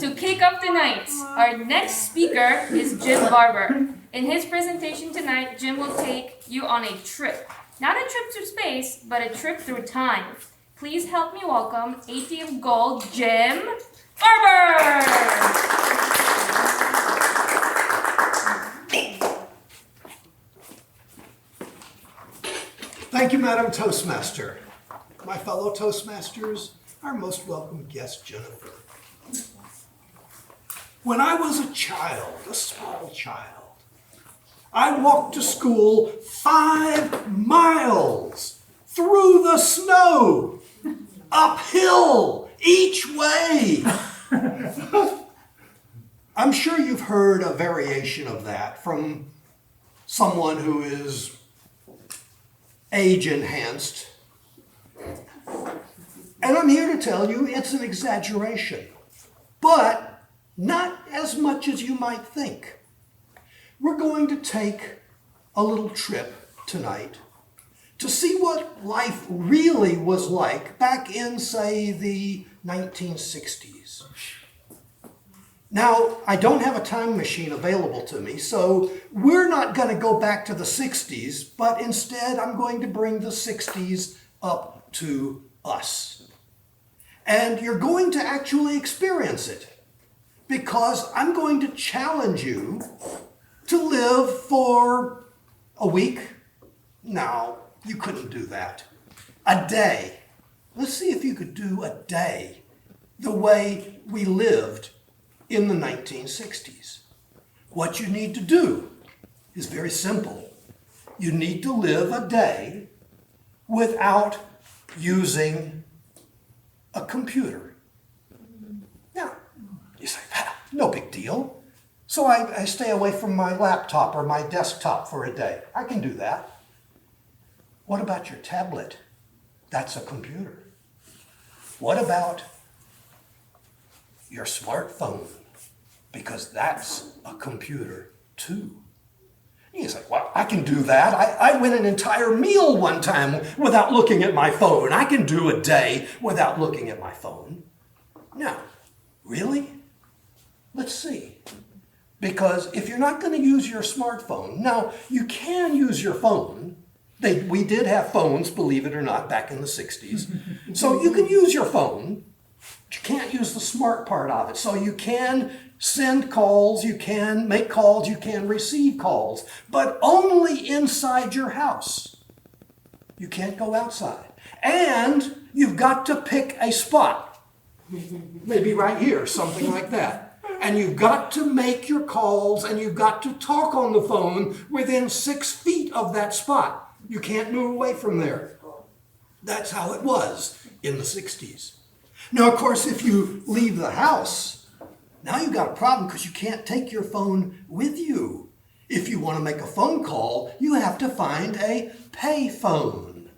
To kick off the night, our next speaker is Jim Barber. In his presentation tonight, Jim will take you on a trip. Not a trip through space, but a trip through time. Please help me welcome ATM Gold Jim Barber! Thank you, Madam Toastmaster. My fellow Toastmasters, our most welcome guest, Jennifer. When I was a child, a small child, I walked to school 5 miles through the snow, uphill each way. I'm sure you've heard a variation of that from someone who is age-enhanced. And I'm here to tell you it's an exaggeration, but not as much as you might think. We're going to take a little trip tonight to see what life really was like back in, say, the 1960s. Now, I don't have a time machine available to me, so we're not going to go back to the 60s, but instead I'm going to bring the 60s up to us. And you're going to actually experience it, because I'm going to challenge you to live for a week. No, you couldn't do that. A day. Let's see if you could do a day the way we lived in the 1960s. What you need to do is very simple. You need to live a day without using a computer. Now, you say, no big deal. So I stay away from my laptop or my desktop for a day. I can do that. What about your tablet? That's a computer. What about your smartphone? Because that's a computer too. You say, well, I can do that. I went an entire meal one time without looking at my phone. I can do a day without looking at my phone. No, really? Let's see. Because if you're not going to use your smartphone, now you can use your phone. We did have phones, believe it or not, back in the 60s. So you can use your phone, but you can't use the smart part of it. So you can send calls, you can make calls, you can receive calls, but only inside your house. You can't go outside. And you've got to pick a spot. Maybe right here, something like that. And you've got to make your calls and you've got to talk on the phone within 6 feet of that spot. You can't move away from there. That's how it was in the 60s. Now, of course, if you leave the house, now you've got a problem because you can't take your phone with you. If you want to make a phone call, you have to find a pay phone.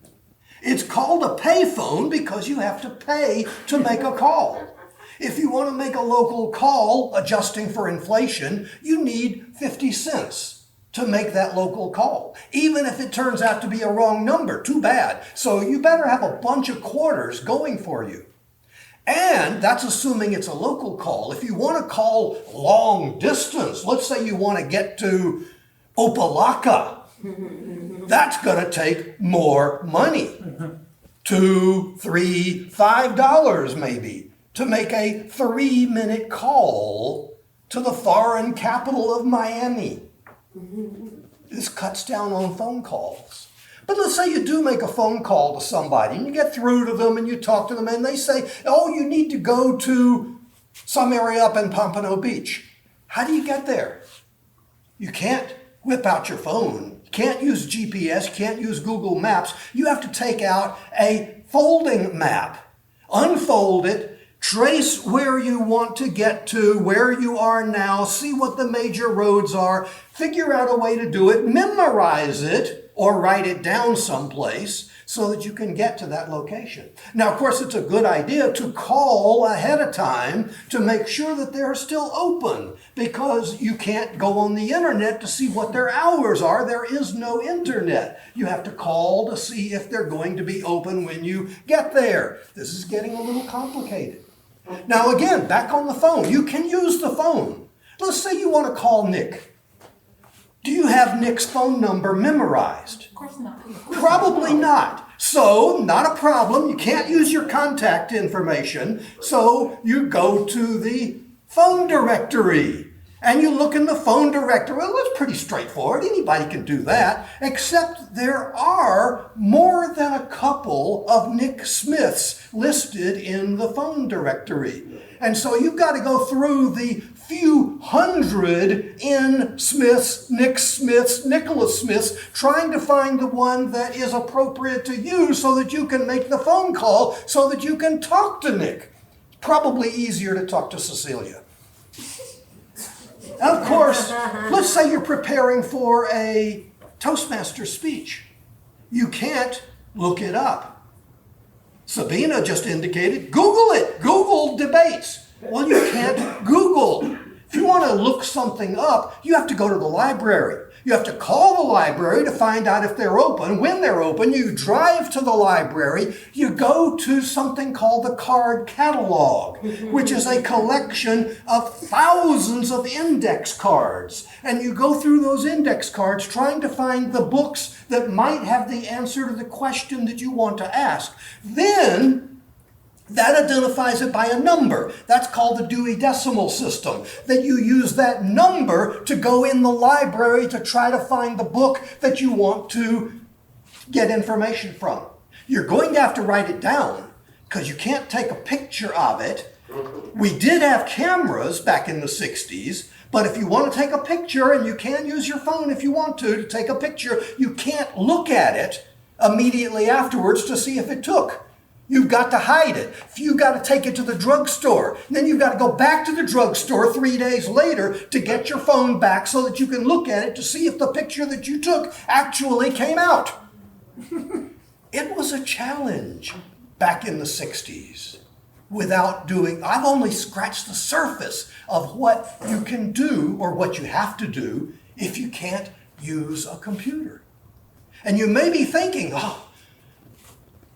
It's called a pay phone because you have to pay to make a call. If you want to make a local call, adjusting for inflation, you need 50 cents to make that local call. Even if it turns out to be a wrong number, too bad. So you better have a bunch of quarters going for you. And that's assuming it's a local call. If you want to call long distance, let's say you want to get to Opelika, that's going to take more money. $2, $3, $5 maybe to make a 3-minute call to the foreign capital of Miami. This cuts down on phone calls. But let's say you do make a phone call to somebody and you get through to them and you talk to them and they say, oh, you need to go to some area up in Pompano Beach. How do you get there? You can't whip out your phone. You can't use GPS, you can't use Google Maps. You have to take out a folding map, unfold it, trace where you want to get to, where you are now, see what the major roads are, figure out a way to do it, memorize it, or write it down someplace so that you can get to that location. Now, of course, it's a good idea to call ahead of time to make sure that they're still open, because you can't go on the internet to see what their hours are. There is no internet. You have to call to see if they're going to be open when you get there. This is getting a little complicated. Now again, back on the phone, you can use the phone. Let's say you want to call Nick. Do you have Nick's phone number memorized? Of course not. Probably not. So, not a problem. You can't use your contact information. So, you go to the phone directory and you look in the phone directory. Well, that's pretty straightforward. Anybody can do that, except there are more than a couple of Nick Smiths listed in the phone directory. And so you've got to go through the few hundred N Smiths, Nick Smiths, Nicholas Smiths, trying to find the one that is appropriate to you so that you can make the phone call so that you can talk to Nick. It's probably easier to talk to Cecilia. Of course, let's say you're preparing for a Toastmaster speech. You can't look it up. Sabina just indicated, Google it. Google debates. Well, you can't Google. If you want to look something up, you have to go to the library. You have to call the library to find out if they're open. When they're open, you drive to the library. You go to something called the card catalog, which is a collection of thousands of index cards. And you go through those index cards trying to find the books that might have the answer to the question that you want to ask. Then that identifies it by a number. That's called the Dewey Decimal System. That you use that number to go in the library to try to find the book that you want to get information from. You're going to have to write it down because you can't take a picture of it. We did have cameras back in the 60s, but if you want to take a picture, and you can use your phone if you want to take a picture, you can't look at it immediately afterwards to see if it took. You've got to hide it. You've got to take it to the drugstore. Then you've got to go back to the drugstore 3 days later to get your phone back so that you can look at it to see if the picture that you took actually came out. It was a challenge back in the 60s. I've only scratched the surface of what you can do or what you have to do if you can't use a computer. And you may be thinking,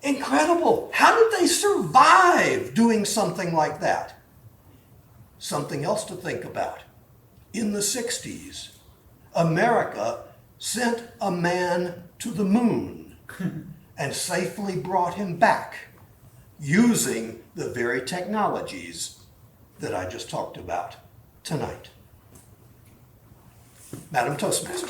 incredible. How did they survive doing something like that? Something else to think about. In the 60s, America sent a man to the moon and safely brought him back using the very technologies that I just talked about tonight. Madam Toastmaster.